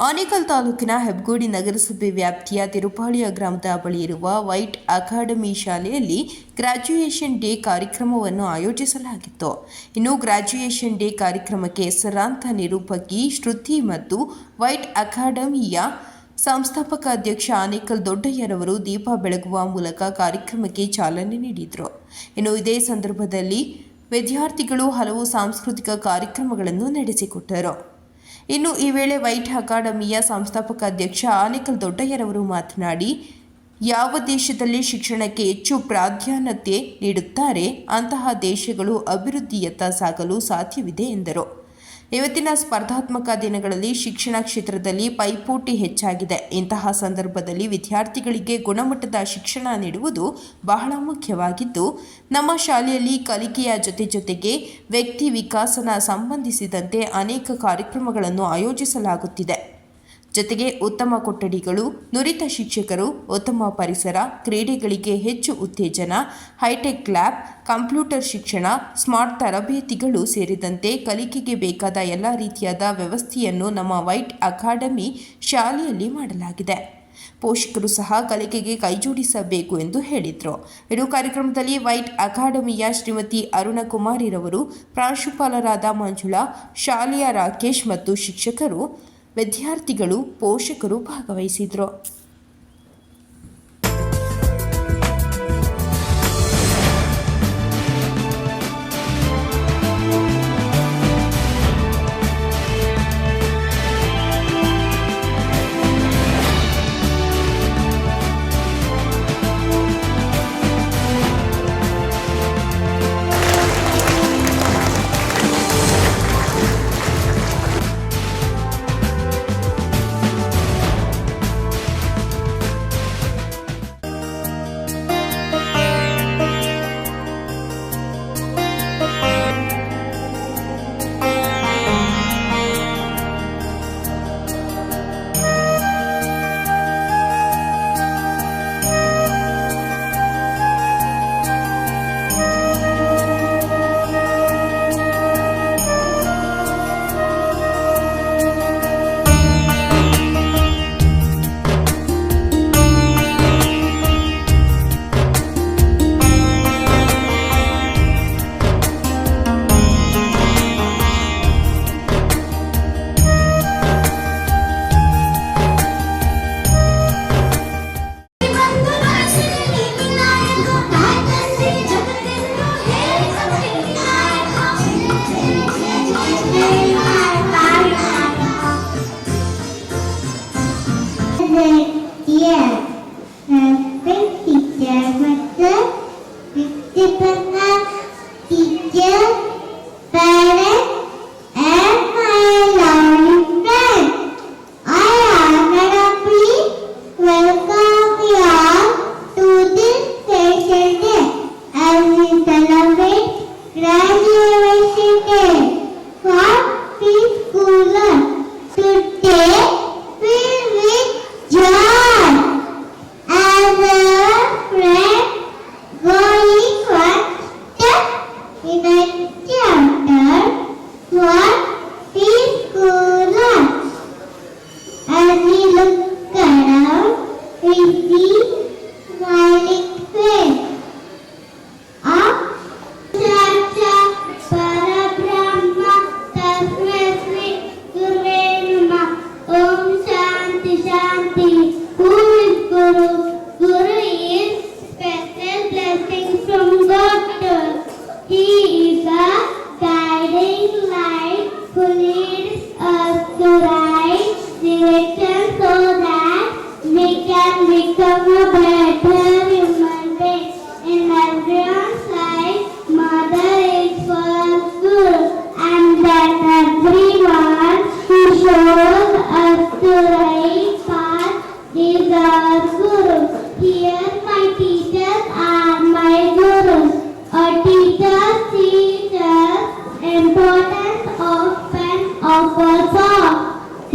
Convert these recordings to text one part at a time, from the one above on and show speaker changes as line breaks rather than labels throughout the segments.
ಆನೇಕಲ್ ತಾಲೂಕಿನ ಹೆಬ್ಗೋಡಿ ನಗರಸಭೆ ವ್ಯಾಪ್ತಿಯ ತಿರುಪಾಳಿಯ ಗ್ರಾಮದ ಬಳಿ ಇರುವ ವೈಟ್ ಅಕಾಡೆಮಿ ಶಾಲೆಯಲ್ಲಿ ಗ್ರಾಜ್ಯುಯೇಷನ್ ಡೇ ಕಾರ್ಯಕ್ರಮವನ್ನು ಆಯೋಜಿಸಲಾಗಿತ್ತು. ಇನ್ನು ಗ್ರಾಜ್ಯುಯೇಷನ್ ಡೇ ಕಾರ್ಯಕ್ರಮಕ್ಕೆ ಹೆಸರಾಂತ ನಿರೂಪಕಿ ಶ್ರುತಿ ಮತ್ತು ವೈಟ್ ಅಕಾಡೆಮಿಯ ಸಂಸ್ಥಾಪಕ ಅಧ್ಯಕ್ಷ ಆನೇಕಲ್ ದೊಡ್ಡಯ್ಯರವರು ದೀಪ ಬೆಳಗುವ ಮೂಲಕ ಕಾರ್ಯಕ್ರಮಕ್ಕೆ ಚಾಲನೆ ನೀಡಿದರು. ಇನ್ನು ಇದೇ ಸಂದರ್ಭದಲ್ಲಿ ವಿದ್ಯಾರ್ಥಿಗಳು ಹಲವು ಸಾಂಸ್ಕೃತಿಕ ಕಾರ್ಯಕ್ರಮಗಳನ್ನು ನಡೆಸಿಕೊಟ್ಟರು. ಇನ್ನು ಈ ವೇಳೆ ವೈಟ್ ಅಕಾಡೆಮಿಯ ಸಂಸ್ಥಾಪಕ ಅಧ್ಯಕ್ಷ ಆನೇಕಲ್ ದೊಡ್ಡಯ್ಯರವರು ಮಾತನಾಡಿ, ಯಾವ ದೇಶದಲ್ಲಿ ಶಿಕ್ಷಣಕ್ಕೆ ಹೆಚ್ಚು ಪ್ರಾಧಾನ್ಯತೆ ನೀಡುತ್ತಾರೆ ಅಂತಹ ದೇಶಗಳು ಅಭಿವೃದ್ಧಿಯತ್ತ ಸಾಗಲು ಸಾಧ್ಯವಿದೆ ಎಂದರು. ಇವತ್ತಿನ ಸ್ಪರ್ಧಾತ್ಮಕ ದಿನಗಳಲ್ಲಿ ಶಿಕ್ಷಣ ಕ್ಷೇತ್ರದಲ್ಲಿ ಪೈಪೋಟಿ ಹೆಚ್ಚಾಗಿದೆ. ಇಂತಹ ಸಂದರ್ಭದಲ್ಲಿ ವಿದ್ಯಾರ್ಥಿಗಳಿಗೆ ಗುಣಮಟ್ಟದ ಶಿಕ್ಷಣ ನೀಡುವುದು ಬಹಳ ಮುಖ್ಯವಾಗಿದ್ದು, ನಮ್ಮ ಶಾಲೆಯಲ್ಲಿ ಕಲಿಕೆಯ ಜೊತೆಗೆ ವ್ಯಕ್ತಿ ವಿಕಾಸನ ಸಂಬಂಧಿಸಿದಂತೆ ಅನೇಕ ಕಾರ್ಯಕ್ರಮಗಳನ್ನು ಆಯೋಜಿಸಲಾಗುತ್ತಿದೆ. ಜೊತೆಗೆ ಉತ್ತಮ ಕೊಠಡಿಗಳು, ನುರಿತ ಶಿಕ್ಷಕರು, ಉತ್ತಮ ಪರಿಸರ, ಕ್ರೀಡೆಗಳಿಗೆ ಹೆಚ್ಚು ಉತ್ತೇಜನ, ಹೈಟೆಕ್ ಲ್ಯಾಬ್, ಕಂಪ್ಯೂಟರ್ ಶಿಕ್ಷಣ, ಸ್ಮಾರ್ಟ್ ತರಬೇತಿಗಳು ಸೇರಿದಂತೆ ಕಲಿಕೆಗೆ ಬೇಕಾದ ಎಲ್ಲ ರೀತಿಯಾದ ವ್ಯವಸ್ಥೆಯನ್ನು ನಮ್ಮ ವೈಟ್ ಅಕಾಡೆಮಿ ಶಾಲೆಯಲ್ಲಿ ಮಾಡಲಾಗಿದೆ. ಪೋಷಕರು ಸಹ ಕಲಿಕೆಗೆ ಕೈಜೋಡಿಸಬೇಕು ಎಂದು ಹೇಳಿದರು. ಇನ್ನು ಕಾರ್ಯಕ್ರಮದಲ್ಲಿ ವೈಟ್ ಅಕಾಡೆಮಿಯ ಶ್ರೀಮತಿ ಅರುಣಕುಮಾರಿರವರು, ಪ್ರಾಂಶುಪಾಲರಾದ ಮಂಜುಳಾ, ಶಾಲೆಯ ರಾಕೇಶ್ ಮತ್ತು ಶಿಕ್ಷಕರು, ವಿದ್ಯಾರ್ಥಿಗಳು, ಪೋಷಕರು ಭಾಗವಹಿಸಿದರು.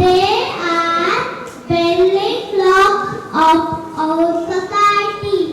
They are building blocks of our society.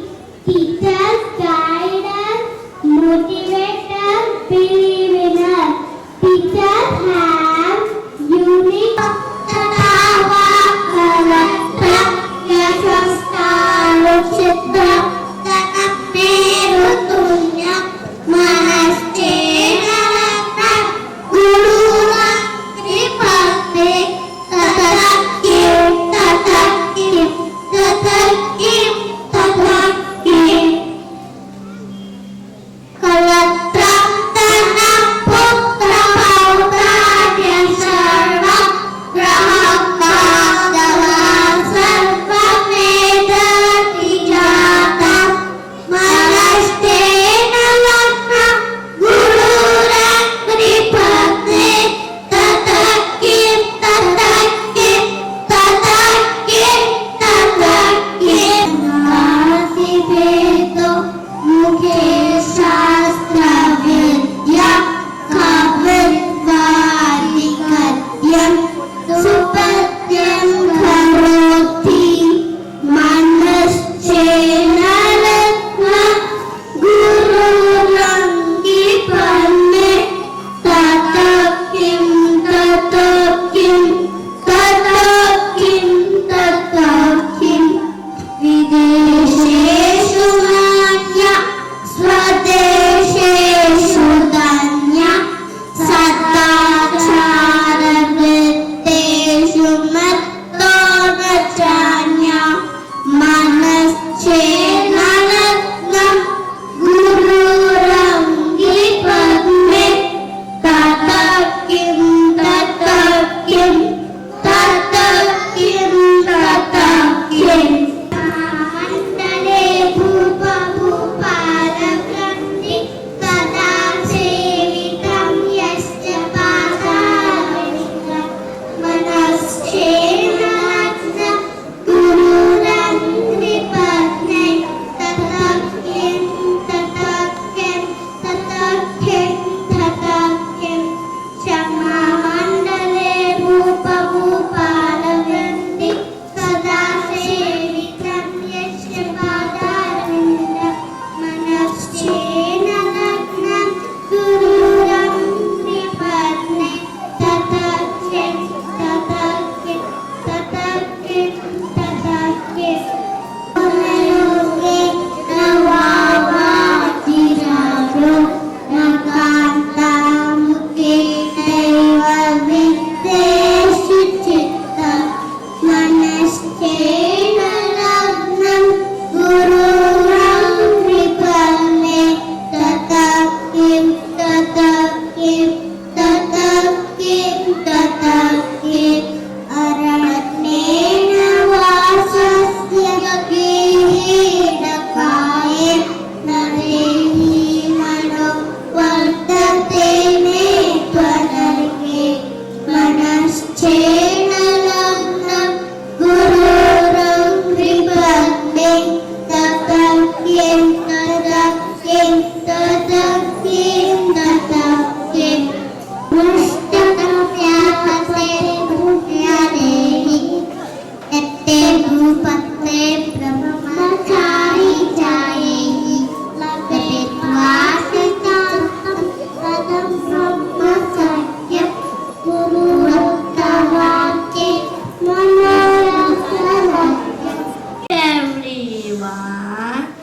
Everyone,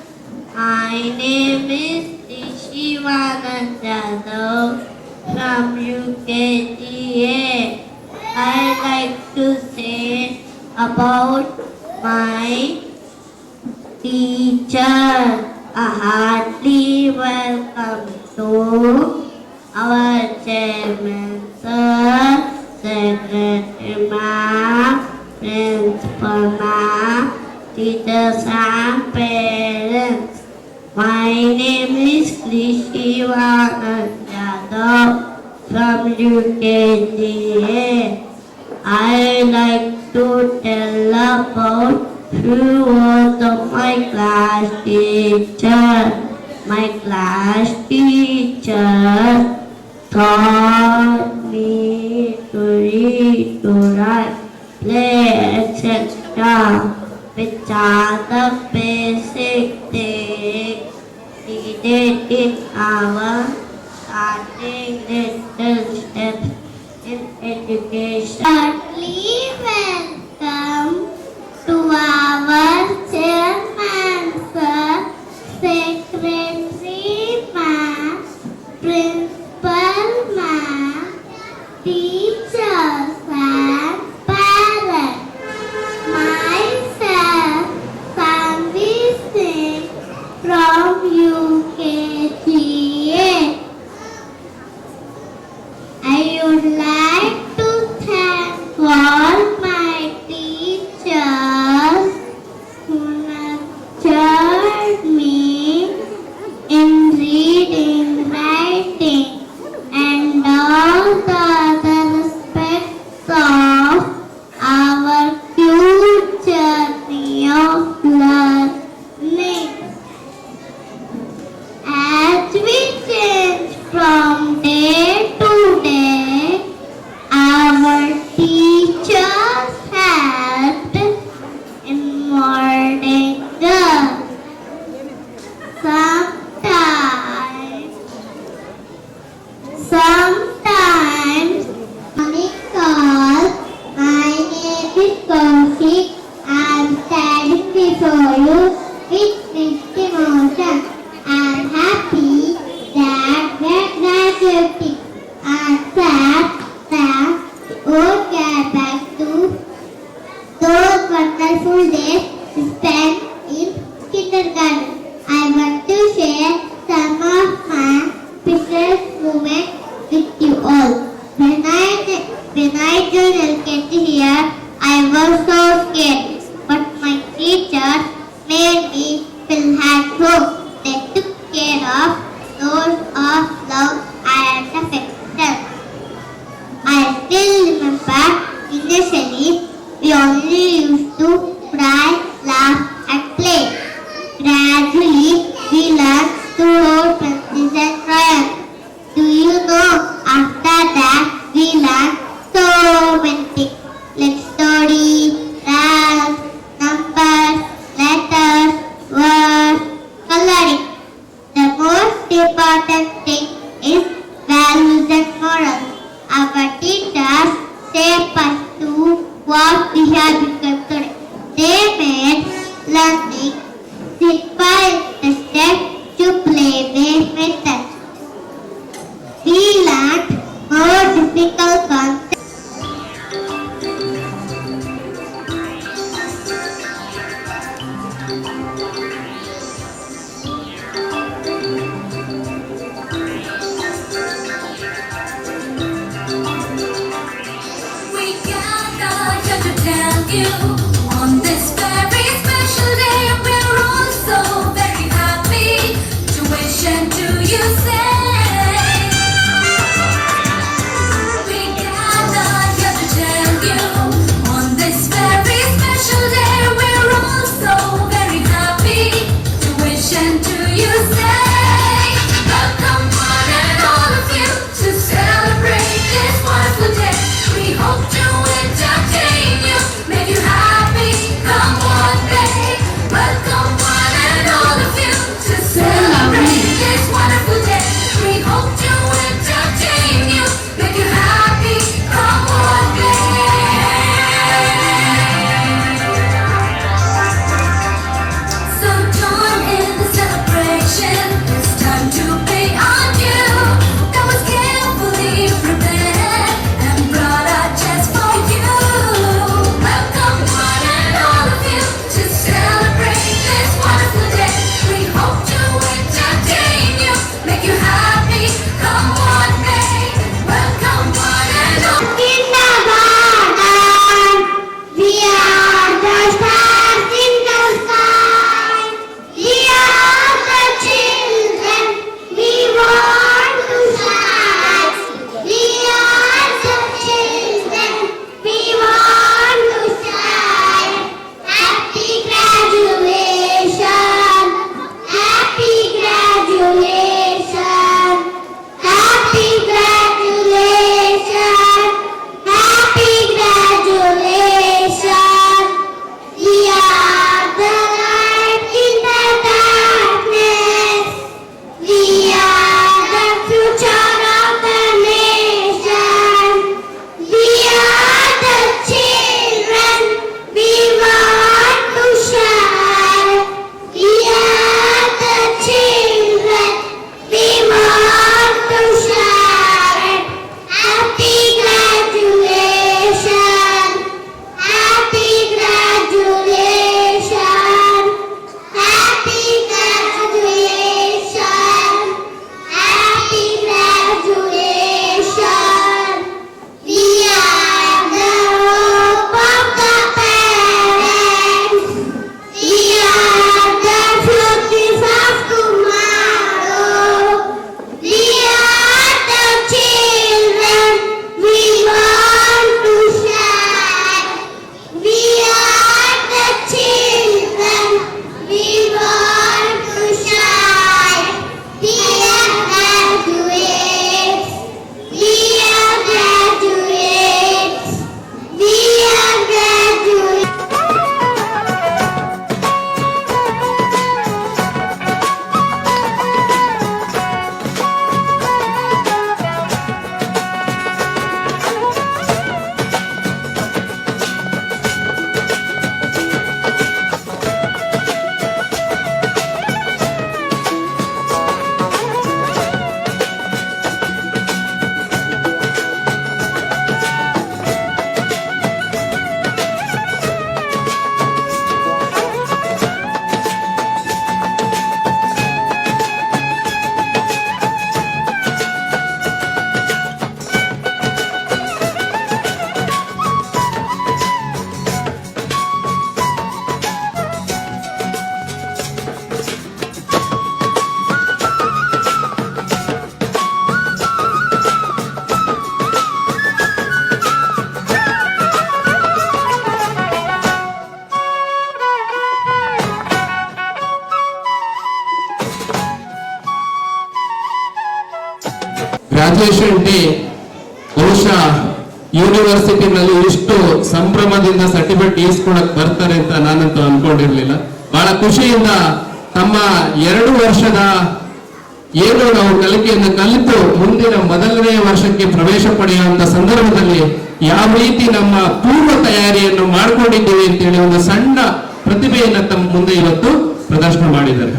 my name is Shivanand Jadhav from UKGA. I like to say about my teacher. A hearty welcome to our chairman, sir, secretary, ma'am, principal, ma'am, teachers and parents. My name is Krishivanand Jadhav from UKGA. I like to tell about who was my class teacher. My class teacher taught me to read, to write, play, etc., which are the basic things needed in our starting little steps in education. Heartily welcome to our chairman, sir, secretary, ma'am, principal, ma'am, teachers and parents. Myself, Sanvi Singh from UKGA. I would like to thank all my teachers who nurtured me in reading, writing, and all the other aspects of our cute journey of learning. As we change from day to day, our teachers helped in molding us. Sometimes, because my name is Kaushik, I am standing before you with mixed emotions. I am happy that we are graduating. I am sad that we won't get back to those wonderful days spent in kindergarten. I want to share some of my precious moments with you all. When I joined LKG here, I was so scared, but my teachers made me feel at home. They took care of those of love and affection. I still remember initially we only used to cry, laugh and play. Gradually we learned to hold pencils and crayons. Do you know, after that we learned so many things like story, rhymes, numbers, letters, words, coloring. The most important thing is values and morals. Our teachers shape us to what we have become today. They made learning simple, interesting to play with us. We learned more difficult concepts.
you on this very special day. We're all so very happy to wish and to you say. We gather here to tell you on this very special day. We're all so very happy to wish and to you say. Welcome one and all of you to celebrate this wonderful day. We hope to entertain you, make you happy, come one day. Welcome one and all of you to celebrate this wonderful day. We hope to entertain you, make you happy, come one day. So join in the celebration, it's time to pay on you. That was carefully prepared and brought out just for you. Welcome one and all of you to celebrate this wonderful day. We hope to entertain you, make you happy, come one day. Welcome one and all.
Kindergarten, we are the stars in the sky. We are the children, we want to shine. We are the children, we want to shine. Happy graduation, happy graduation, happy graduation, happy graduation. We are the light in the darkness. We are the future of the nation. We are the children, we want to shine. We are the children, we want to shine. Happy graduation, happy graduation, happy graduation, happy graduation. We are the hope of the parents. We are the future of tomorrow. We are the children, we want to shine. We are the children, we want to shine. We are graduates, we are graduates, we are graduates.
Graduation day ಬಹುಶಃ ಯೂನಿವರ್ಸಿಟಿನಲ್ಲಿ ಇಷ್ಟು ಸಂಭ್ರಮದಿಂದ certificate ಈಸ್ಕೊಳಕ್ ಬರ್ತಾರೆ ಅಂತ ನಾನಂತೂ ಅನ್ಕೊಂಡಿರ್ಲಿಲ್ಲ. ಬಹಳ ಖುಷಿಯಿಂದ ತಮ್ಮ 2 ವರ್ಷದ ಏನು ನಾವು ಕಲಿಕೆಯನ್ನು ಕಲಿತು ಮುಂದಿನ ಮೊದಲನೇ ವರ್ಷಕ್ಕೆ ಪ್ರವೇಶ ಪಡೆಯುವಂತ ಸಂದರ್ಭದಲ್ಲಿ ಯಾವ ರೀತಿ ನಮ್ಮ ಪೂರ್ವ ತಯಾರಿಯನ್ನು ಮಾಡ್ಕೊಂಡಿದ್ದೀವಿ ಅಂತೇಳಿ ಒಂದು ಸಣ್ಣ ಪ್ರತಿಭೆಯನ್ನ ತಮ್ಮ ಮುಂದೆ ಇವತ್ತು ಪ್ರದರ್ಶನ ಮಾಡಿದ್ದಾರೆ.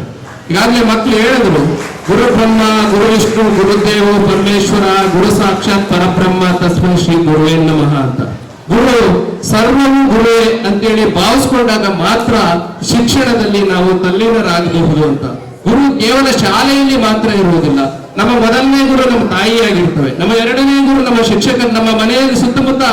ಈಗಾಗಲೇ ಮಕ್ಕಳು ಹೇಳಿದ್ರು, ಗುರು ಬ್ರಹ್ಮ ಗುರು ವಿಷ್ಣು ಗುರುದೇವ ಪರಮೇಶ್ವರ ಗುರು ಸಾಕ್ಷಾತ್ ಪರಬ್ರಹ್ಮ ತಸ್ಮೈ ಶ್ರೀ ಗುರುವೇ ನಮಃ ಅಂತ. ಗುರು ಸರ್ವವು ಗುರುವೇ ಅಂತೇಳಿ ಭಾವಿಸ್ಕೊಂಡಾಗ ಮಾತ್ರ ಶಿಕ್ಷಣದಲ್ಲಿ ನಾವು ತಲ್ಲೀನರಾಗಬಹುದು ಅಂತ. ಗುರು ಕೇವಲ ಶಾಲೆಯಲ್ಲಿ ಮಾತ್ರ ಇರುವುದಿಲ್ಲ. ನಮ್ಮ ಮೊದಲನೇ ಗುರು ನಮ್ಮ ತಾಯಿಯಾಗಿರ್ತವೆ, ನಮ್ಮ ಎರಡನೇ ಗುರು ನಮ್ಮ ಶಿಕ್ಷಕರು, ನಮ್ಮ ಮನೆಯಲ್ಲಿ ಸುತ್ತಮುತ್ತ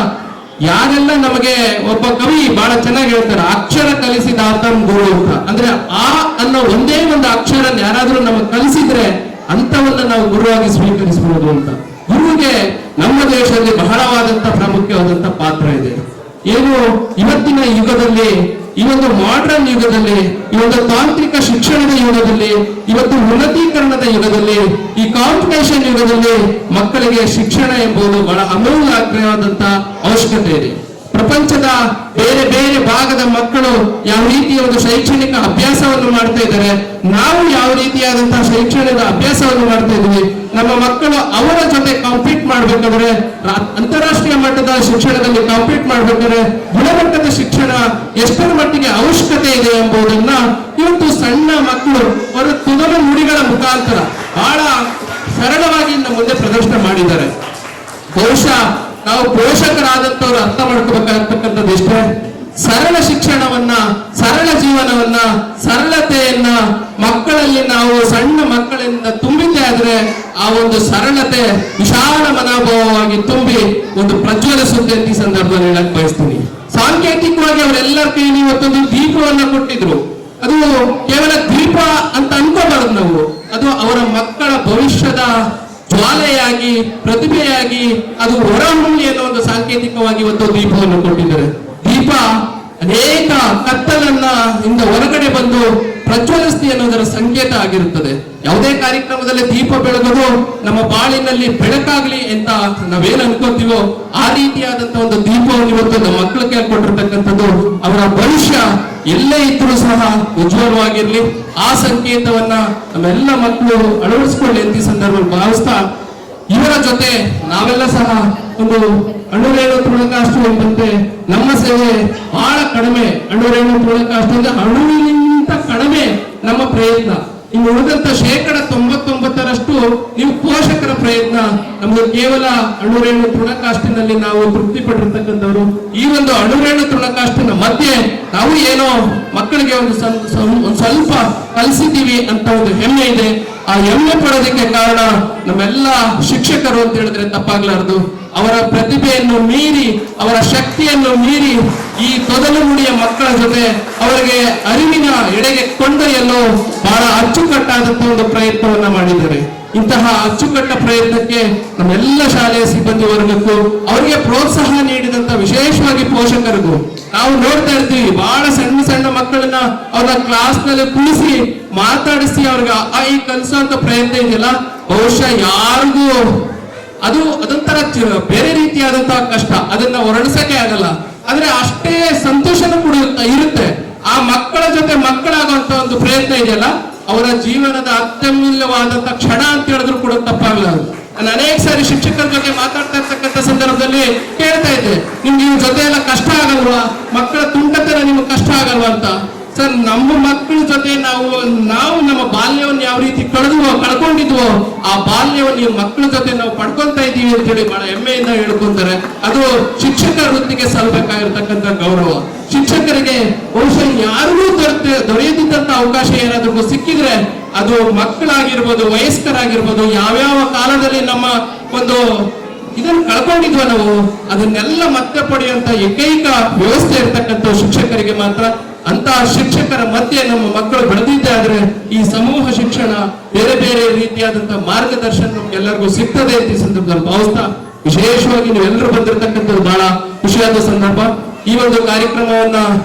ಯಾರೆಲ್ಲ ನಮಗೆ ಒಬ್ಬ ಕವಿ ಬಹಳ ಚೆನ್ನಾಗಿ ಹೇಳ್ತಾರೆ, ಅಕ್ಷರ ಕಲಿಸಿದ ಆತಂ ಗುರು ಅಂತ. ಅಂದ್ರೆ ಆ ಅನ್ನೋ ಒಂದೇ ಒಂದು ಅಕ್ಷರ ಯಾರಾದ್ರೂ ನಮಗೆ ಕಲಿಸಿದ್ರೆ ಅಂತವನ್ನ ನಾವು ಗುರುವಾಗಿ ಸ್ವೀಕರಿಸಬಹುದು ಅಂತ. ಗುರುವಿಗೆ ನಮ್ಮ ದೇಶದಲ್ಲಿ ಬಹಳವಾದಂತ ಪ್ರಾಮುಖ್ಯವಾದಂತ ಪಾತ್ರ ಇದೆ. ಏನು ಇವತ್ತಿನ ಯುಗದಲ್ಲಿ, ಈ ಒಂದು ಮಾಡರ್ನ್ ಯುಗದಲ್ಲಿ, ಈ ಒಂದು ತಾಂತ್ರಿಕ ಶಿಕ್ಷಣದ ಯುಗದಲ್ಲಿ, ಇವತ್ತು ಉನ್ನತೀಕರಣದ ಯುಗದಲ್ಲಿ, ಈ ಕಾಂಪಿಟೇಷನ್ ಯುಗದಲ್ಲಿ ಮಕ್ಕಳಿಗೆ ಶಿಕ್ಷಣ ಎಂಬುದು ಬಹಳ ಅಮೂಲ್ಯವಾದಂತ ಅವಶ್ಯಕತೆ ಇದೆ. ಪ್ರಪಂಚದ ಬೇರೆ ಬೇರೆ ಭಾಗದ ಮಕ್ಕಳು ಯಾವ ರೀತಿಯ ಒಂದು ಶೈಕ್ಷಣಿಕ ಅಭ್ಯಾಸವನ್ನು ಮಾಡ್ತಾ ಇದ್ದಾರೆ, ನಾವು ಯಾವ ರೀತಿಯಾದಂತಹ ಶೈಕ್ಷಣಿಕ ಅಭ್ಯಾಸವನ್ನು ಮಾಡ್ತಾ ಇದ್ವಿ. ನಮ್ಮ ಮಕ್ಕಳು ಅವರ ಜೊತೆ ಕಾಂಪೀಟ್ ಮಾಡ್ಬೇಕಾದ್ರೆ, ಅಂತಾರಾಷ್ಟ್ರೀಯ ಮಟ್ಟದ ಶಿಕ್ಷಣದಲ್ಲಿ ಕಾಂಪೀಟ್ ಮಾಡ್ಬೇಕಾದ್ರೆ ಗುಣಮಟ್ಟದ ಶಿಕ್ಷಣ ಎಷ್ಟರ ಮಟ್ಟಿಗೆ ಅವಶ್ಯಕತೆ ಇದೆ ಎಂಬುದನ್ನ ಇವತ್ತು ಸಣ್ಣ ಮಕ್ಕಳು ಅವರ ತುದಲ ನುಡಿಗಳ ಮುಖಾಂತರ ಬಹಳ ಸರಳವಾಗಿ ನಮ್ಮ ಮುಂದೆ ಪ್ರದರ್ಶನ ಮಾಡಿದ್ದಾರೆ. ಬಹುಶಃ ನಾವು ಪೋಷಕರಾದಂತವ್ರು ಅರ್ಥ ಮಾಡ್ಕೋಬೇಕಾಗ್ತಕ್ಕಂಥದ್ದು ಇಷ್ಟೇ, ಸರಳ ಶಿಕ್ಷಣವನ್ನ, ಸರಳ ಜೀವನವನ್ನ, ಸರಳತೆಯನ್ನ ಮಕ್ಕಳಲ್ಲಿ ನಾವು ಸಣ್ಣ ಮಕ್ಕಳಿಂದ ತುಂಬಿದ್ದೇ ಆದ್ರೆ ಆ ಒಂದು ಸರಳತೆ ವಿಶಾಲ ಮನೋಭಾವವಾಗಿ ತುಂಬಿ ಒಂದು ಪ್ರಜ್ವಲಿಸುತ್ತೆ ಅಂತ ಈ ಸಂದರ್ಭದಲ್ಲಿ ಹೇಳಕ್ ಬಯಸ್ತೀನಿ. ಸಾಂಕೇತಿಕವಾಗಿ ಅವರೆಲ್ಲರ ಕೈಯಲ್ಲಿ ಇವತ್ತೊಂದು ದೀಪವನ್ನ ಕೊಟ್ಟಿದ್ರು. ಅದು ಕೇವಲ ದೀಪ ಅಂತ ಅನ್ಕೋಬಾರದು ನಾವು, ಅದು ಅವರ ಮಕ್ಕಳ ಭವಿಷ್ಯದ ಜ್ವಾಲೆಯಾಗಿ, ಪ್ರತಿಭೆಯಾಗಿ ಅದು ಹೊರಹೊಮ್ಮಿ ಅನ್ನೋ ಒಂದು ಸಾಂಕೇತಿಕವಾಗಿ ಇವತ್ತು ದೀಪವನ್ನು ಕೊಟ್ಟಿದ್ದಾರೆ. ದೀಪ ಅನೇಕ ಕತ್ತಲನ್ನ ಇಂದ ಹೊರಗಡೆ ಬಂದು ಪ್ರಜ್ವಲಿಸ್ತಿ ಅನ್ನೋದರ ಸಂಕೇತ ಆಗಿರುತ್ತದೆ. ಯಾವುದೇ ಕಾರ್ಯಕ್ರಮದಲ್ಲಿ ದೀಪ ಬೆಳಗೋದು ನಮ್ಮ ಬಾಳಿನಲ್ಲಿ ಬೆಳಕಾಗ್ಲಿ ಅಂತ ನಾವೇನ್ ಅನ್ಕೋತೀವೋ ಆ ರೀತಿಯಾದಂತ ಒಂದು ದೀಪವನ್ನು ಇವತ್ತು ನಮ್ಮ ಮಕ್ಕಳಿಗೆ ಕೊಟ್ಟಿರ್ತಕ್ಕಂಥದ್ದು ಅವರ ಭವಿಷ್ಯ ಎಲ್ಲೇ ಇದ್ರೂ ಸಹ ಉಜ್ವಲವಾಗಿರ್ಲಿ, ಆ ಸಂಕೇತವನ್ನ ನಮ್ಮೆಲ್ಲ ಮಕ್ಕಳು ಅಳವಡಿಸ್ಕೊಳ್ಳಿ ಅಂತ ಈ ಸಂದರ್ಭದಲ್ಲಿ ಭಾವಿಸ್ತಾ, ಇವರ ಜೊತೆ ನಾವೆಲ್ಲ ಸಹ ಒಂದು ಅಣುರೇಣು ತೃಣಕಾಷ್ಠ ಎಂಬಂತೆ ನಮ್ಮ ಸೇವೆ ಬಹಳ ಕಡಿಮೆ. ಅಣುರೇಣು ತೃಣಕಾಷ್ಠ ಅಂದ್ರೆ ಅಣುವಿನಿಂದ ಕಡಿಮೆ ನಮ್ಮ ಪ್ರಯತ್ನ. ಇನ್ನು ಉಳಿದಂತ 99% ನೀವು ಪೋಷಕರ ಪ್ರಯತ್ನ. ನಮ್ದು ಕೇವಲ ಅಣುರೇಣು ತೃಣಕಾಷ್ಠಿನಲ್ಲಿ ನಾವು ತೃಪ್ತಿಪಟ್ಟಿರ್ತಕ್ಕಂಥವ್ರು. ಈ ಒಂದು ಅಣುರೇಣು ತೃಣಕಾಷ್ಠನ ಮಧ್ಯೆ ನಾವು ಏನೋ ಮಕ್ಕಳಿಗೆ ಒಂದು ಸ್ವಲ್ಪ ಕಲಿಸಿದ್ದೀವಿ ಅಂತ ಒಂದು ಹೆಮ್ಮೆ ಇದೆ. ಆ ಹೆಮ್ಮೆ ಪಡೋದಕ್ಕೆ ಕಾರಣ ನಮ್ಮೆಲ್ಲ ಶಿಕ್ಷಕರು ಅಂತ ಹೇಳಿದ್ರೆ ತಪ್ಪಾಗ್ಲಾರ್ದು. ಅವರ ಪ್ರತಿಭೆಯನ್ನು ಮೀರಿ, ಅವರ ಶಕ್ತಿಯನ್ನು ಮೀರಿ ಈ ತೊದಲು ನುಡಿಯ ಮಕ್ಕಳ ಜೊತೆ ಅವರಿಗೆ ಅರಿವಿನ ಎಡೆಗೆ ಕೊಂಡೊಯ್ಯಲು ಬಹಳ ಅಚ್ಚುಕಟ್ಟಾದಂತಹ ಒಂದು ಪ್ರಯತ್ನವನ್ನ ಮಾಡಿದ್ದಾರೆ. ಇಂತಹ ಅಚ್ಚುಕಟ್ಟ ಪ್ರಯತ್ನಕ್ಕೆ ನಮ್ಮೆಲ್ಲ ಶಾಲೆಯ ಸಿಬ್ಬಂದಿ ವರ್ಗಕ್ಕೂ, ಅವರಿಗೆ ಪ್ರೋತ್ಸಾಹ ನೀಡಿದಂತ ವಿಶೇಷವಾಗಿ ಪೋಷಕರಿಗೂ ನಾವು ನೋಡ್ತಾ ಇರ್ತೀವಿ. ಬಹಳ ಸಣ್ಣ ಸಣ್ಣ ಮಕ್ಕಳನ್ನ ಅವ್ರ ಕ್ಲಾಸ್ ನಲ್ಲಿ ಕುಳಿಸಿ ಮಾತಾಡಿಸಿ ಅವ್ರಿಗೆ ಈ ಕಲಿಸುವಂತ ಪ್ರಯತ್ನ ಇದೆಯಲ್ಲ, ಬಹುಶಃ ಯಾರಿಗೂ ಅದೊಂಥರ ಬೇರೆ ರೀತಿಯಾದಂತಹ ಕಷ್ಟ, ಅದನ್ನ ಹೊರಡಿಸಕ್ಕೆ ಆಗಲ್ಲ. ಆದ್ರೆ ಅಷ್ಟೇ ಸಂತೋಷನೂ ಕೂಡ ಇರುತ್ತೆ. ಆ ಮಕ್ಕಳ ಜೊತೆ ಮಕ್ಕಳಾಗುವಂತ ಒಂದು ಪ್ರಯತ್ನ ಇದೆಯಲ್ಲ, ಅವರ ಜೀವನದ ಅತ್ಯಮೂಲ್ಯವಾದಂತ ಕ್ಷಣ ಅಂತ ಹೇಳಿದ್ರು ಕೂಡ ತಪ್ಪಾಗಲಾರದು. ನಾನು ಅನೇಕ ಸಾರಿ ಶಿಕ್ಷಕರ ಜೊತೆ ಮಾತಾಡ್ತಾ ಇರ್ತಕ್ಕಂಥ ಸಂದರ್ಭದಲ್ಲಿ ಕೇಳ್ತಾ ಇದ್ದೆ, ನಿಮ್ಗೆ ಇವ್ರ ಜೊತೆ ಎಲ್ಲ ಕಷ್ಟ ಆಗಲ್ವಾ, ಮಕ್ಕಳ ತುಂಟತನ ನಿಮ್ಗೆ ಕಷ್ಟ ಆಗಲ್ವಾ ಅಂತ. ಸರ್, ನಮ್ಮ ಮಕ್ಕಳ ಜೊತೆ ನಾವು ನಮ್ಮ ಬಾಲ್ಯವನ್ನು ಯಾವ ರೀತಿ ಕಳ್ಕೊಂಡಿದ್ವೋ ಆ ಬಾಲ್ಯವನ್ನು ಈ ಮಕ್ಕಳ ಜೊತೆ ನಾವು ಪಡ್ಕೊಳ್ತಾ ಇದ್ದೀವಿ ಅಂತ ಹೇಳಿ ಬಹಳ ಹೆಮ್ಮೆಯಿಂದ ಹೇಳ್ಕೊಂತಾರೆ. ಅದು ಶಿಕ್ಷಕ ವೃತ್ತಿಗೆ ಸಲ್ಲಬೇಕಾಗಿರ್ತಕ್ಕಂಥ ಗೌರವ. ಶಿಕ್ಷಕರಿಗೆ ಬಹುಶಃ ಯಾರಿಗೂ ದೊರೆಯದಿದ್ದಂತ ಅವಕಾಶ ಏನಾದ್ರೂ ಸಿಕ್ಕಿದ್ರೆ ಅದು ಮಕ್ಕಳಾಗಿರ್ಬೋದು, ವಯಸ್ಕರಾಗಿರ್ಬೋದು, ಯಾವ್ಯಾವ ಕಾಲದಲ್ಲಿ ನಮ್ಮ ಒಂದು ಇದನ್ನು ಕಳ್ಕೊಂಡಿದ್ವ ನಾವು, ಅದನ್ನೆಲ್ಲ ಮತ್ತೆ ಪಡೆಯುವಂತ ಏಕೈಕ ವ್ಯವಸ್ಥೆ ಇರ್ತಕ್ಕಂಥ ಶಿಕ್ಷಕರಿಗೆ ಮಾತ್ರ. ಅಂತಹ ಶಿಕ್ಷಕರ ಮಧ್ಯೆ ನಮ್ಮ ಮಕ್ಕಳು ಬೆಳೆದಿದ್ದೇ ಆದ್ರೆ ಈ ಸಮೂಹ ಶಿಕ್ಷಣ, ಬೇರೆ ಬೇರೆ ರೀತಿಯಾದಂತಹ ಮಾರ್ಗದರ್ಶನ ನಮ್ಗೆಲ್ಲರಿಗೂ ಸಿಗ್ತದೆ ಅಂತ ಈ ಸಂದರ್ಭದಲ್ಲಿ ಭಾವಿಸ್ತಾ, ವಿಶೇಷವಾಗಿ ನೀವೆಲ್ಲರೂ ಬಂದಿರತಕ್ಕಂಥದ್ದು ಬಹಳ ಖುಷಿಯಾದ ಸಂದರ್ಭ. ಈ ಒಂದು ಕಾರ್ಯಕ್ರಮವನ್ನ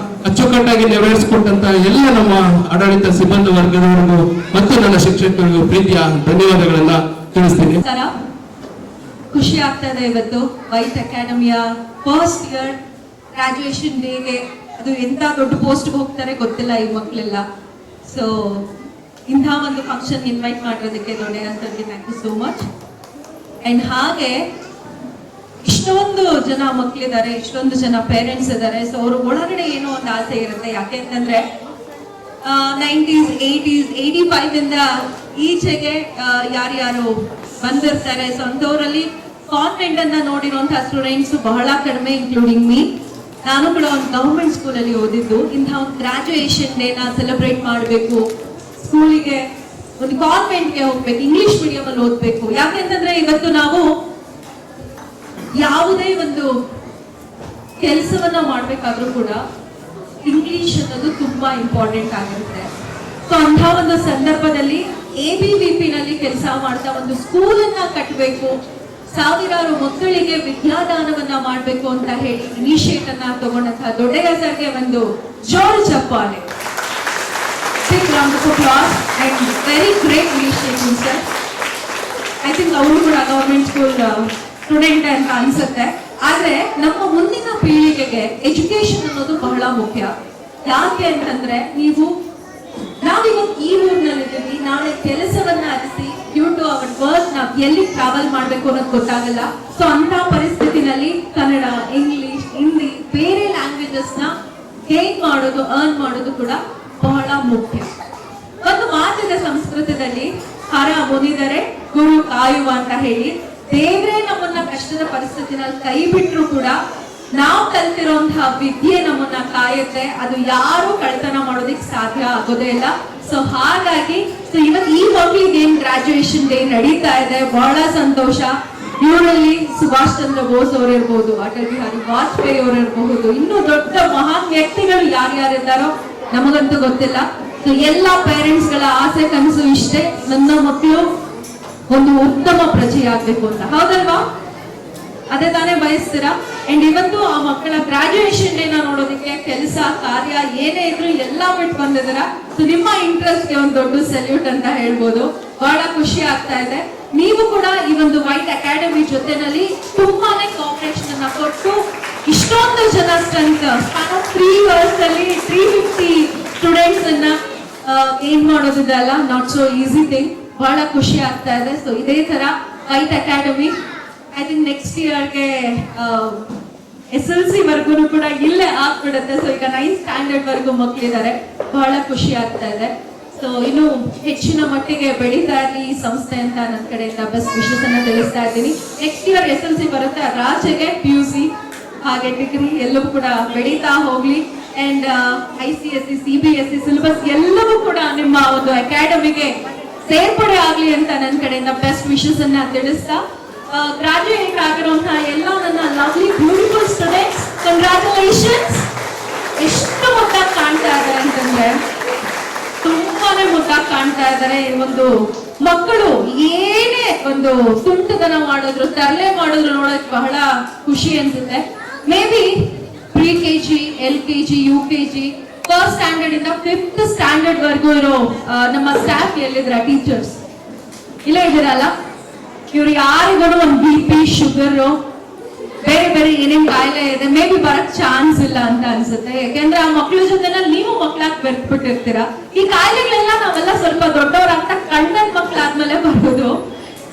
ಅಚ್ಚುಕಟ್ಟಾಗಿ ನೆರವೇರಿಸಿಕೊಟ್ಟಂತ ಎಲ್ಲ ನಮ್ಮ ಆಡಳಿತ ಸಿಬ್ಬಂದಿ ವರ್ಗದವರಿಗೂ ಮತ್ತು ನನ್ನ ಶಿಕ್ಷಕರಿಗೂ ಪ್ರೀತಿಯ ಧನ್ಯವಾದಗಳನ್ನ ತಿಳಿಸ್ತೀನಿ.
ಖುಷಿ ಆಗ್ತಾ ಇದೆ ಇವತ್ತು ವೈಟ್ ಅಕಾಡೆಮಿಯ ಫಸ್ಟ್ ಇಯರ್ ಗ್ರಾಜುಯೇಷನ್ ಡೇಗೆ. ಅದು ಎಂತ ದೊಡ್ಡ ಪೋಸ್ಟ್ ಹೋಗ್ತಾರೆ ಗೊತ್ತಿಲ್ಲ ಈ ಮಕ್ಕಳೆಲ್ಲ. ಸೊ ಇಂಥ ಒಂದು ಫಂಕ್ಷನ್ ಇನ್ವೈಟ್ ಮಾಡಿರೋದಕ್ಕೆ ದೊಡ್ಡಕ್ಕೆ thank you so much. And ಹಾಗೆ ಇಷ್ಟೊಂದು ಜನ ಮಕ್ಕಳಿದ್ದಾರೆ, ಇಷ್ಟೊಂದು ಜನ ಪೇರೆಂಟ್ಸ್ ಇದ್ದಾರೆ. ಸೊ ಅವ್ರ ಒಳಗಡೆ ಏನೋ ಒಂದು ಆಸೆ ಇರುತ್ತೆ. ಯಾಕೆ ಅಂತಂದ್ರೆ 90s, 80s, 85 ಇಂದ ಈಚೆಗೆ ಯಾರ್ಯಾರು ಬಂದಿರ್ತಾರೆ. ಸೊ ಅಂಥವರಲ್ಲಿ ಕಾನ್ವೆಂಟ್ ಅನ್ನ ನೋಡಿರುವಂತಹ ಸ್ಟೂಡೆಂಟ್ಸ್ ಬಹಳ ಕಡಿಮೆ, ಇನ್ಕ್ಲೂಡಿಂಗ್ ಮೀ. ನಾನು ಕೂಡ ಒಂದು ಗವರ್ಮೆಂಟ್ ಸ್ಕೂಲಲ್ಲಿ ಓದಿದ್ದು. ಇಂಥ ಒಂದು ಗ್ರಾಜುಯೇಷನ್ ಡೇನ ಸೆಲೆಬ್ರೇಟ್ ಮಾಡಬೇಕು, ಸ್ಕೂಲಿಗೆ ಒಂದು ಕಾನ್ವೆಂಟ್ಗೆ ಹೋಗ್ಬೇಕು, ಇಂಗ್ಲಿಷ್ ಮೀಡಿಯಂ ಅಲ್ಲಿ ಓದ್ಬೇಕು. ಯಾಕೆಂತಂದ್ರೆ ಇವತ್ತು ನಾವು ಯಾವುದೇ ಒಂದು ಕೆಲಸವನ್ನ ಮಾಡ್ಬೇಕಾದ್ರೂ ಕೂಡ ಇಂಗ್ಲಿಷ್ ಅನ್ನೋದು ತುಂಬಾ ಇಂಪಾರ್ಟೆಂಟ್ ಆಗಿರುತ್ತೆ. ಸೊ ಅಂಥ ಒಂದು ಸಂದರ್ಭದಲ್ಲಿ ABVP ನಲ್ಲಿ ಕೆಲಸ ಮಾಡ್ತಾ ಒಂದು ಸ್ಕೂಲನ್ನ ಕಟ್ಟಬೇಕು, ಸಾವಿರಾರು ಮಕ್ಕಳಿಗೆ ವಿದ್ಯಾದಾನವನ್ನ ಮಾಡಬೇಕು ಅಂತ ಹೇಳಿ ಇನಿಷಿಯೇಟ್ ಅನ್ನ ತಗೊಂಡಂತಹ ದೊಡ್ಡಯ್ಯ ಸರ್ಗೆ ಒಂದು ಜೋರು ಚಪ್ಪಾಳೆ. Big round of applause and very great initiative, sir. I think ಅವರು ಕೂಡ ಗವರ್ಮೆಂಟ್ ಸ್ಕೂಲ್ ಸ್ಟೂಡೆಂಟ್ ಅಂತ ಅನ್ಸುತ್ತೆ. ಆದ್ರೆ ನಮ್ಮ ಮುಂದಿನ ಪೀಳಿಗೆಗೆ ಎಜುಕೇಶನ್ ಅನ್ನೋದು ಬಹಳ ಮುಖ್ಯ. ಯಾಕೆ ಅಂತಂದ್ರೆ ನಾವಿವತ್ತು ಈ ಊರಿನಲ್ಲಿದ್ದೀವಿ, ನಾಳೆ ಕೆಲಸವನ್ನ ಅರಿಸಿ ಡ್ಯೂ ಟು ಅವರ್ ವರ್ಕ್ ನಾವು ಎಲ್ಲಿ ಟ್ರಾವೆಲ್ ಮಾಡ್ಬೇಕು ಅನ್ನೋದು ಗೊತ್ತಾಗಲ್ಲ. ಸೊ ಅಂತ ಪರಿಸ್ಥಿತಿನಲ್ಲಿ ಕನ್ನಡ, ಇಂಗ್ಲಿಷ್, ಹಿಂದಿ, ಬೇರೆ ಲ್ಯಾಂಗ್ವೇಜಸ್ ನ ಗೇನ್ ಮಾಡೋದು, ಅರ್ನ್ ಮಾಡೋದು ಕೂಡ ಬಹಳ ಮುಖ್ಯ. ಒಂದು ಮಾತಿದೆ ಸಂಸ್ಕೃತದಲ್ಲಿ, ಹರ ಮುನಿದರೆ ಗುರು ಕಾಯುವ ಅಂತ ಹೇಳಿ. ದೇವರೇ ನಮ್ಮನ್ನ ಕಷ್ಟದ ಪರಿಸ್ಥಿತಿನಲ್ಲಿ ಕೈ ಬಿಟ್ರು ಕೂಡ ನಾವು ಕಲ್ತಿರುವಂತಹ ವಿದ್ಯೆ ನಮ್ಮನ್ನ ಕಾಯುತ್ತೆ. ಅದು ಯಾರು ಕಳ್ತನ ಮಾಡೋದಿಕ್ ಸಾಧ್ಯ ಆಗೋದೇ ಇಲ್ಲ. ಸೊ ಹಾಗಾಗಿ ಇವತ್ತು ಈ ಮಕ್ಕಳಿಗೆ ಏನ್ ಗ್ರಾಜುಯೇಷನ್ ಡೇ ನಡೀತಾ ಇದೆ, ಬಹಳ ಸಂತೋಷ. ಇವರಲ್ಲಿ ಸುಭಾಷ್ ಚಂದ್ರ ಬೋಸ್ ಅವರು ಇರ್ಬೋದು, ಅಟಲ್ ಬಿಹಾರಿ ವಾಜಪೇಯಿ ಅವರು ಇರಬಹುದು, ಇನ್ನು ದೊಡ್ಡ ಮಹಾನ್ ವ್ಯಕ್ತಿಗಳು ಯಾರ್ಯಾರಿದ್ದಾರೋ ನಮಗಂತೂ ಗೊತ್ತಿಲ್ಲ. ಸೊ ಎಲ್ಲ ಪೇರೆಂಟ್ಸ್ ಗಳ ಆಸೆ ಕನಸು ಇಷ್ಟೇ, ನನ್ನ ಮಕ್ಕಳು ಒಂದು ಉತ್ತಮ ಪ್ರಜೆಯಾಗಬೇಕು ಅಂತ, ಹೌದಲ್ವಾ? ಅದೇ ತಾನೇ ಬಯಸ್ತೀರಾ? ಅಂಡ್ ಇವತ್ತು ಆ ಮಕ್ಕಳ ಗ್ರಾಜುಯೇಷನ್ ಡೇನ ನೋಡೋದಕ್ಕೆ ಕೆಲಸ ಕಾರ್ಯ ಏನೇ ಇದ್ರು ಎಲ್ಲ ಬಿಟ್ಟು ಬಂದಿದ್ದೀರಾ. ಸೊ ನಿಮ್ಮ ಇಂಟ್ರೆಸ್ಟ್ಗೆ ಒಂದು ದೊಡ್ಡ ಸಲ್ಯೂಟ್ ಅಂತ ಹೇಳ್ಬೋದು. ಬಹಳ ಖುಷಿ ಆಗ್ತಾ ಇದೆ. ನೀವು ಕೂಡ ಈ ಒಂದು ವೈಟ್ ಅಕಾಡೆಮಿ ಜೊತೆನಲ್ಲಿ ತುಂಬಾನೇ ಕೋಆಪರೇಷನ್ ಅನ್ನ ಕೊಟ್ಟು ಇಷ್ಟೊಂದು ಜನ ಸ್ಟ್ರೆಂತ್ 3 years ಅಲ್ಲಿ 350 ಸ್ಟೂಡೆಂಟ್ಸ್ ಅನ್ನ ಏನ್ ಮಾಡೋದಿದೆಲ್ಲ ನಾಟ್ ಸೋ ಈಸಿ ಥಿಂಗ್. ಬಹಳ ಖುಷಿ ಆಗ್ತಾ ಇದೆ. ಸೊ ಇದೇ ತರ white academy I think next ಇಯರ್ಗೆ SLC ವರ್ಗು ಕೂಡ ಇಲ್ಲೇ ಆಗ್ಬಿಡುತ್ತೆ. ಸೊ ಈಗ 9th ಸ್ಟ್ಯಾಂಡರ್ಡ್ ವರ್ಗು ಮಕ್ಕಳಿದ್ದಾರೆ. ಬಹಳ ಖುಷಿ ಆಗ್ತಾ ಇದೆ. ಸೊ ಇನ್ನು ಹೆಚ್ಚಿನ ಮಟ್ಟಿಗೆ ಬೆಳೀತಾ ಇರಲಿ ಈ ಸಂಸ್ಥೆ ಅಂತ ನನ್ನ ಕಡೆಯಿಂದ ಬೆಸ್ಟ್ ವಿಶಸ್ ಅನ್ನ ತಿಳಿಸ್ತಾ ಇದ್ದೀನಿ. ನೆಕ್ಸ್ಟ್ ಇಯರ್ SLC ಬರುತ್ತೆ, ಅದಾಚೆಗೆ PUC ಹಾಗೆ ಡಿಗ್ರಿ ಎಲ್ಲವೂ ಕೂಡ ಬೆಳೀತಾ ಹೋಗ್ಲಿ. ಅಂಡ್ ICSE, CBSE ಸಿಲೆಬಸ್ ಎಲ್ಲವೂ ಕೂಡ ನಿಮ್ಮ ಒಂದು ಅಕಾಡೆಮಿಗೆ ಸೇರ್ಪಡೆ ಆಗ್ಲಿ ಅಂತ ನನ್ನ ಕಡೆಯಿಂದ ಬೆಸ್ಟ್ ವಿಶಸ್ ಅನ್ನ ತಿಳಿಸ್ತಾ, ಗ್ರಾಜುಯೇಟ್ ಆಗಿರುವಂತಹ ಎಲ್ಲ ನನ್ನ ಲವ್ಲಿ ಬ್ಯೂಟಿಫುಲ್ ಸ್ಟೂಡೆಂಟ್ಸ್, ಕಂಗ್ರಾಚುಲೇಷನ್ಸ್. ಎಷ್ಟು ಮುದ್ದಾಗಿ ಕಾಣ್ತಾ ಇದ್ದಾರೆ ಅಂತಂದ್ರೆ ತುಂಬಾನೇ ಮುದ್ದಾಗಿ ಕಾಣ್ತಾ ಇದ್ದಾರೆ. ಒಂದು ಮಕ್ಕಳು ಏನೇ ಒಂದು ತುಂಟತನ ಮಾಡಿದ್ರು, ತರಲೆ ಮಾಡಿದ್ರು ನೋಡೋಕೆ ಬಹಳ ಖುಷಿ ಅನ್ಸುತ್ತೆ. May be pre-KG, LKG, UKG, first standard ಇಂದ 5th ಸ್ಟ್ಯಾಂಡರ್ಡ್ ವರ್ಗೂ ಇರೋ ನಮ್ಮ ಸ್ಟಾಫ್ ಎಲ್ಲಿದ್ರ ಟೀಚರ್ಸ್ ಇಲ್ಲೇ ಇದ್ದೀರಲ್ಲ, ಇವ್ರು ಯಾರಿಗೂ ಒಂದು BP, ಶುಗರ್, ಬೇರೆ ಬೇರೆ ಏನೇನ್ ಕಾಯಿಲೆ ಇದೆ ಮೇ ಬಿ ಬರಕ್ ಚಾನ್ಸ್ ಇಲ್ಲ ಅಂತ ಅನ್ಸುತ್ತೆ. ಯಾಕೆಂದ್ರೆ ಆ ಮಕ್ಳ ಜೊತೆ ನೀವು ಮಕ್ಳಾಗಿ ಬೆರ್ತ್ಬಿಟ್ಟಿರ್ತೀರಾ. ಈ ಕಾಯಿಲೆಗಳೆಲ್ಲ ನಾವೆಲ್ಲ ಸ್ವಲ್ಪ ದೊಡ್ಡವರಾಗ್ತಾ ಕಣ್ಣನ್ ಮಕ್ಳಾದ್ಮೇಲೆ ಬರೋದು.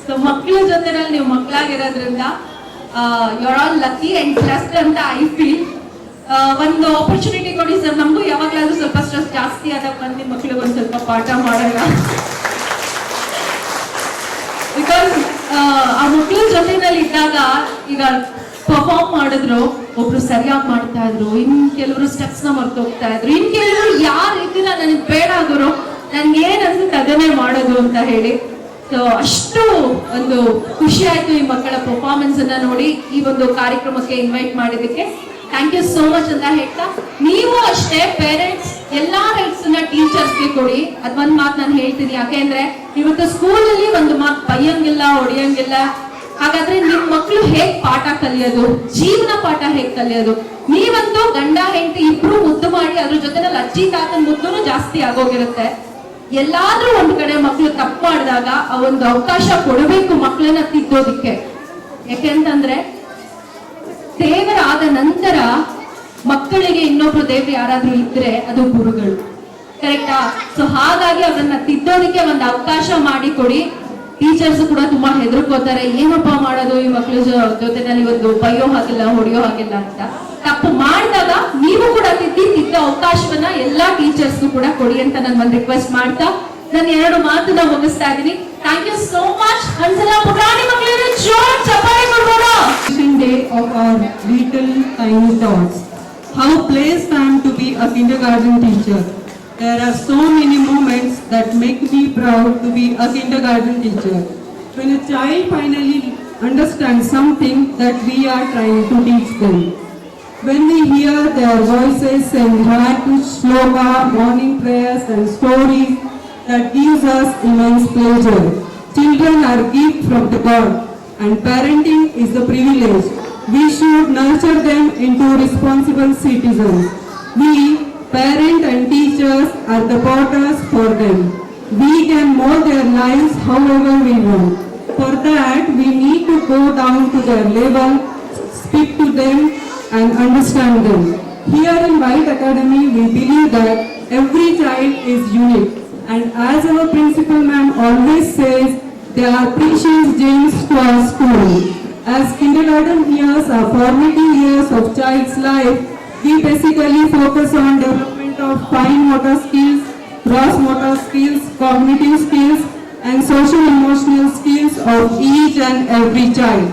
ಸೊ ಮಕ್ಳ ಜೊತೆನಲ್ಲಿ ನೀವು ಮಕ್ಳಾಗಿರೋದ್ರಿಂದ you are all lucky and blessed ಅಂತ ಐ ಫೀಲ್. ಒಂದು ಆಪರ್ಚುನಿಟಿ ಕೊಡಿ ಸರ್, ನಮಗೂ ಯಾವಾಗ್ಲಾದ್ರೂ ಸ್ವಲ್ಪ ಸ್ಟ್ರೆಸ್ ಜಾಸ್ತಿ ಆದಾಗ ಬಂದು ನಿಮ್ಮ ಮಕ್ಳಿಗೆ ಒಂದ್ ಸ್ವಲ್ಪ ಪಾಠ ಮಾಡೋಣ. ಬಿಕಾಸ್ ಆ ಮಕ್ಳ ಜೊತೆನಲ್ಲಿ ಇದ್ದಾಗ ಈಗ ಪರ್ಫಾರ್ಮ್ ಮಾಡಿದ್ರು, ಒಬ್ರು ಸರಿಯಾಗಿ ಮಾಡ್ತಾ ಇದ್ರು, ಇನ್ ಕೆಲವರು ಸ್ಟೆಪ್ಸ್ ನ ಮರ್ತು ಹೋಗ್ತಾ ಇದ್ರು, ಇನ್ ಕೆಲವರು ಯಾರು ಇದ್ದಿಲ್ಲ ನನಗೆ ಬೇಡ ಆಗೋರು, ನನ್ಗೆ ಏನ್ ಅನ್ಸುತ್ತೆ ಅದನ್ನೇ ಮಾಡೋದು ಅಂತ ಹೇಳಿ. ಸೊ ಅಷ್ಟು ಒಂದು ಖುಷಿ ಆಯ್ತು ಈ ಮಕ್ಕಳ ಪರ್ಫಾರ್ಮೆನ್ಸ್ ಅನ್ನ ನೋಡಿ ಈ ಒಂದು ಕಾರ್ಯಕ್ರಮಕ್ಕೆ ಇನ್ವೈಟ್ ಮಾಡಿದಕ್ಕೆ. ಥ್ಯಾಂಕ್ ಯು ಸೋ ಮಚ್ ಅಂತ ಹೇಳ್ತಾ, ನೀವು ಅಷ್ಟೇ ಪೇರೆಂಟ್ಸ್ ಎಲ್ಲಾ ರೈಟ್ಸ್ ನ ಟೀಚರ್ಸ್ಗೆ ಕೊಡಿ. ಅದೊಂದ್ ಮಾತು ನಾನು ಹೇಳ್ತೀನಿ. ಯಾಕೆಂದ್ರೆ ಇವತ್ತು ಸ್ಕೂಲಲ್ಲಿ ಒಂದು ಮಾತು ಬೈಯಂಗಿಲ್ಲ, ಹೊಡಿಯಂಗಿಲ್ಲ. ಹಾಗಾದ್ರೆ ನಿಮ್ ಮಕ್ಳು ಹೇಗ್ ಪಾಠ ಕಲಿಯೋದು, ಜೀವನ ಪಾಠ ಹೇಗ್ ಕಲಿಯೋದು? ನೀವಂತೂ ಗಂಡ ಹೆಂಡತಿ ಇಬ್ರು ಮುದ್ದು ಮಾಡಿ ಅದ್ರ ಜೊತೆನಲ್ಲಿ ಅಜ್ಜಿ ತಾತನ ಮುದ್ದು ಜಾಸ್ತಿ ಆಗೋಗಿರುತ್ತೆ. ಎಲ್ಲಾದ್ರೂ ಒಂದ್ ಕಡೆ ಮಕ್ಳು ತಪ್ಪು ಮಾಡಿದಾಗ ಆ ಒಂದು ಅವಕಾಶ ಕೊಡಬೇಕು ಮಕ್ಳನ್ನ ತಿದ್ದೋದಿಕ್ಕೆ. ಯಾಕೆಂತಂದ್ರೆ ದೇವರಾದ ನಂತರ ಮಕ್ಕಳಿಗೆ ಇನ್ನೊಬ್ರು ದೇವ್ರು ಯಾರಾದ್ರೂ ಇದ್ರೆ ಅದು ಗುರುಗಳು, ಕರೆಕ್ಟಾ? ಸೊ ಹಾಗಾಗಿ ಅದನ್ನ ತಿದ್ದೋದಿಕ್ಕೆ ಒಂದು ಅವಕಾಶ ಮಾಡಿ ಕೊಡಿ. ಟೀಚರ್ಸ್ ಕೂಡ ತುಂಬಾ ಹೆದರ್ಕೋತಾರೆ, ಏನಪ್ಪ ಮಾಡೋದು ಈ ಮಕ್ಳ ಜೊತೆನಲ್ಲಿ ಒಂದು ಬೈಯೋ ಹಾಗಿಲ್ಲ, ಹೊಡೆಯೋ ಹಾಗಿಲ್ಲ ಅಂತ. ತಪ್ಪು ಮಾಡಿದಾಗ ನೀವು ಕೂಡ ತಿದ್ದ ಅವಕಾಶವನ್ನ ಎಲ್ಲಾ ಟೀಚರ್ಸ್ಗೂ ಕೂಡ ಕೊಡಿ ಅಂತ ನಾನು ಒಂದು ರಿಕ್ವೆಸ್ಟ್ ಮಾಡ್ತಾ ನಾನು 2 ಮಾತನ್ನ ಮುಗಿಸ್ತಾ ಇದ್ದೀನಿ. Thank you so much. ಒಂದ್ಸಲ ಪುಟಾಣಿ ಮಕ್ಕಳಿಗೆ ಜೋರ್ ಚಪ್ಪಾಳೆ ಕೊಡ್ಬೋದಾ?
Day of our little tiny thoughts. How blessed I am to be a kindergarten teacher. There are so many moments that make me proud to be a kindergarten teacher. When a child finally understands something that we are trying to teach them. When we hear their voices and chant shloka, morning prayers and stories, that gives us immense pleasure. Children are gift from the God, and parenting is the privilege. We should nurture them into responsible citizens. We, parents and teachers, are the potters for them. We can mold their lives however we want. For that, we need to go down to their level, speak to them and understand them. Here in White Academy, we believe that every child is unique. And as our principal ma'am always says, they are precious gems to our school. As kindergarten years are formative years of child's life, we basically focus on development of fine motor skills, gross motor skills, cognitive skills, and social emotional skills of each and every child.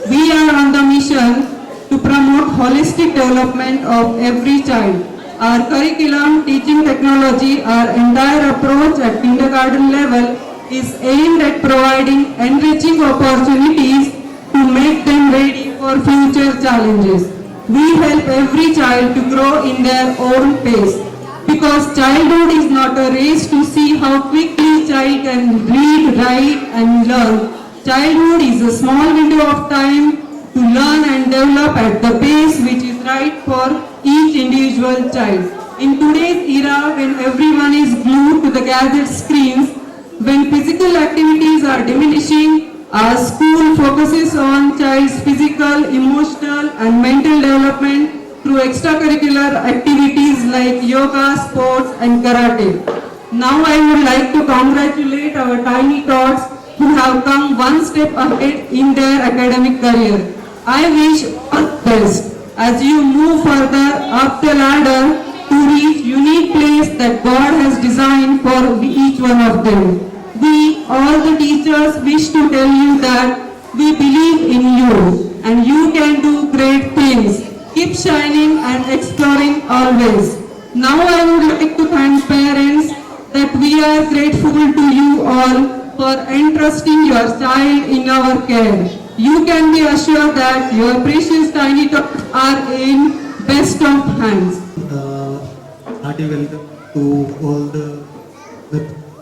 We are on the mission to promote holistic development of every child. Our curriculum, teaching technology, our entire approach at kindergarten level is aimed at providing enriching opportunities to make them ready for future challenges. We help every child to grow in their own pace, because childhood is not a race to see how quickly child can read, write and learn. Childhood is a small window of time to learn and develop at the pace which is right for each individual child. In today's era, when everyone is glued to the gadget screens, when physical activities are diminishing, our school focuses on child's physical, emotional and mental development through extracurricular activities like yoga, sports and karate. Now I would like to congratulate our tiny tots who have come one step ahead in their academic career. I wish all the best as you move further up the ladder to reach unique place that God has designed for each one of them. We, all the teachers, wish to tell you that we believe in you and you can do great things. Keep shining and exploring always. Now I would like to thank parents that we are grateful to you all for entrusting your child in our care. You can be assured that your precious tiny tots are in best of hands.
Hearty welcome to all the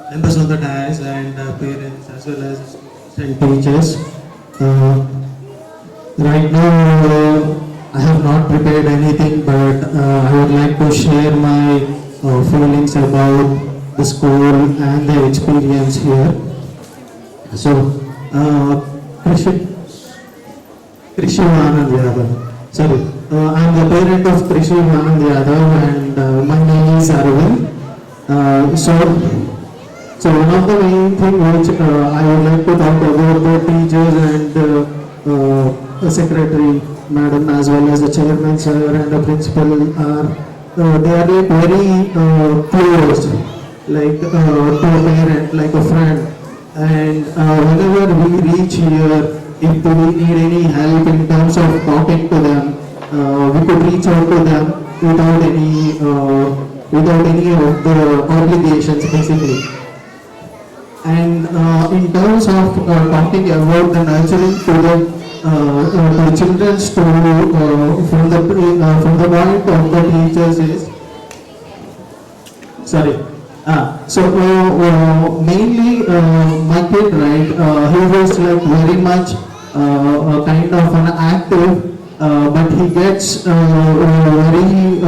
members of the dais and parents as well as teachers. Right now I have not prepared anything, but I would like to share my feelings about the school and the experience here. So, Krishu Anand Yadav. Sorry, I am the parent of Krishu Anand Yadav and my name is Arvind. So one of the main things which I would like to talk about the teachers and the secretary madam as well as the chairman sir and the principal are they are like very close, like to a parent, like a friend. And whenever we reach here, if we need any help in terms of talking to them, we could reach out to them without any of the obligations basically. And in terms of talking about the nurturing to the children from the point of the teachers is mainly my kid, right, he was like very much kind of an active, but he gets very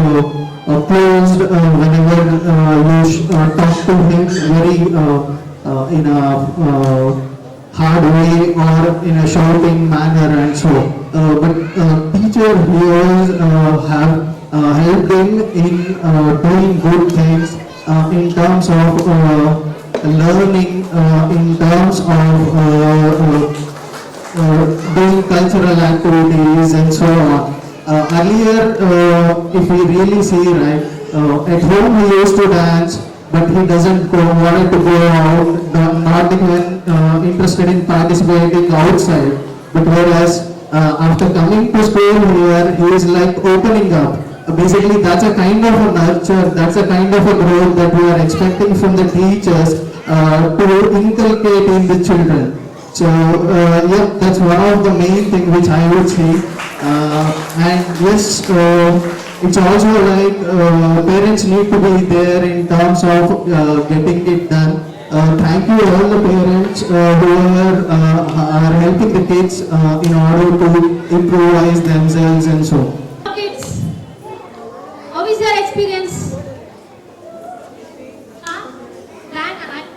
closed whenever you talk to him very in a hard way or in a shouting manner and so. But teacher here have helped him in doing good things in terms of learning, in terms of doing cultural activities and so on. Earlier, if we really see, right, at home he used to dance, but he doesn't wanted to go out, not even interested in participating outside. But whereas after coming to school here, he is like opening up. Basically, that's a kind of a nurture, that's a kind of a growth that we are expecting from the teachers to inculcate in the children. So, yeah, that's one of the main things which I would see. And yes, it's also like parents need to be there in terms of getting it done. Thank you all the parents who are helping the kids in order to improvise themselves and so on.
Kids, how is your experience?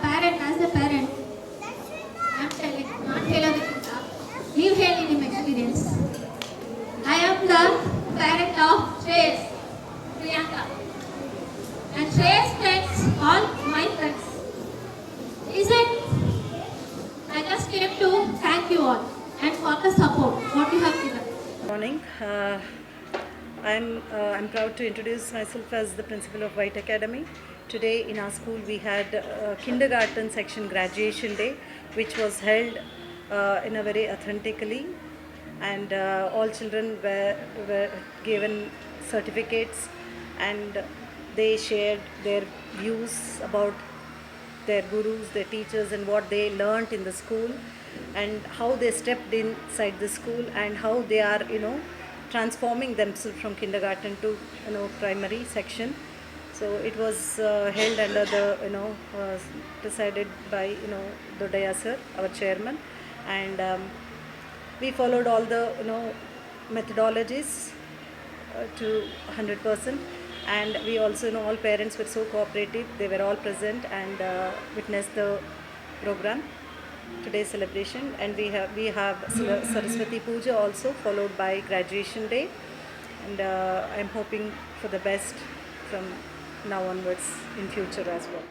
Parent, as a parent, I'm telling, not telling you hearing him experience. I am the parent of Shreyas, Priyanka. And Shreyas friends, all my friends. Listen, I just came to thank you all and for the support, what you have given.
Morning. I'm proud to introduce myself as the principal of White Academy. Today in our school we had kindergarten section graduation day, which was held in a very authentically, and all children were given certificates, and they shared their views about their gurus, their teachers, and what they learnt in the school, and how they stepped inside the school, and how they are, transforming themselves from kindergarten to, primary section. So it was held under the, decided by, Dodaya sir, our chairman, and we followed all the, methodologies to 100%. And we also all parents were so cooperative. They were all present and witnessed the program, today's celebration. And we have Saraswati Puja also, followed by graduation day, and I'm hoping for the best from now onwards in future as well.